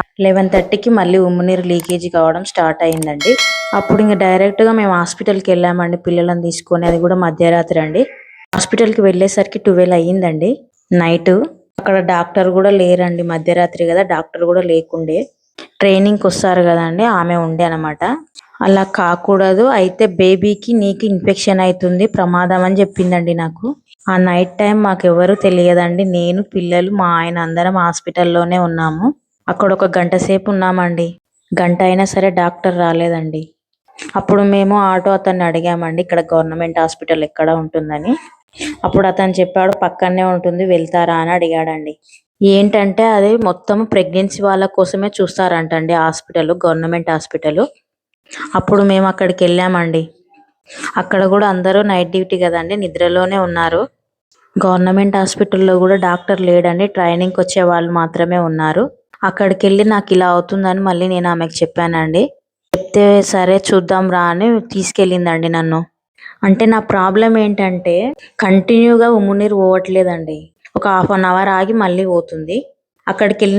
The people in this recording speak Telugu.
11:30కి మళ్ళీ ఉమ్మునీరు లీకేజీ కావడం స్టార్ట్ అయిందండి. అప్పుడు ఇంక డైరెక్ట్గా మేము హాస్పిటల్కి వెళ్ళామండి పిల్లలను తీసుకొని. అది కూడా మధ్యరాత్రి అండి. హాస్పిటల్కి వెళ్ళేసరికి 12 అయ్యిందండి నైట్. అక్కడ డాక్టర్ కూడా లేరండి, మధ్యరాత్రి కదా, డాక్టర్ కూడా లేకుండే. ట్రైనింగ్కి వస్తారు కదండి, ఆమె ఉండే అనమాట. అలా కాకూడదు, అయితే బేబీకి నీకు ఇన్ఫెక్షన్ అవుతుంది, ప్రమాదం అని చెప్పిందండి నాకు. ఆ నైట్ టైం మాకెవరు తెలియదండి, నేను పిల్లలు మా ఆయన అందరం హాస్పిటల్లోనే ఉన్నాము. అక్కడ ఒక గంట సేపు ఉన్నామండి. గంట అయినా సరే డాక్టర్ రాలేదండి. అప్పుడు మేము ఆటో అతన్ని అడిగామండి, ఇక్కడ గవర్నమెంట్ హాస్పిటల్ ఎక్కడ ఉంటుందని. అప్పుడు అతను చెప్పాడు పక్కనే ఉంటుంది, వెళ్తారా అని అడిగాడండి. ఏంటంటే అది మొత్తం ప్రెగ్నెన్సీ వాళ్ళ కోసమే చూస్తారంటండి హాస్పిటల్, గవర్నమెంట్ హాస్పిటల్. అప్పుడు మేము అక్కడికి వెళ్ళామండి. అక్కడ కూడా అందరూ నైట్ డ్యూటీ కదండి, నిద్రలోనే ఉన్నారు. గవర్నమెంట్ హాస్పిటల్లో కూడా డాక్టర్ లేడండి, ట్రైనింగ్కి వచ్చే వాళ్ళు మాత్రమే ఉన్నారు. అక్కడికి వెళ్ళి నాకు ఇలా అవుతుందని మళ్ళీ నేను ఆమెకు చెప్పానండి. చెప్తే సరే చూద్దాం రా అని తీసుకెళ్ళిందండి నన్ను. అంటే నా ప్రాబ్లం ఏంటంటే కంటిన్యూగా ఉమ్మునీరు పోవట్లేదండి. ఒక హాఫ్ అన్ అవర్ ఆగి మళ్ళీ పోతుంది. అక్కడికి వెళ్ళిన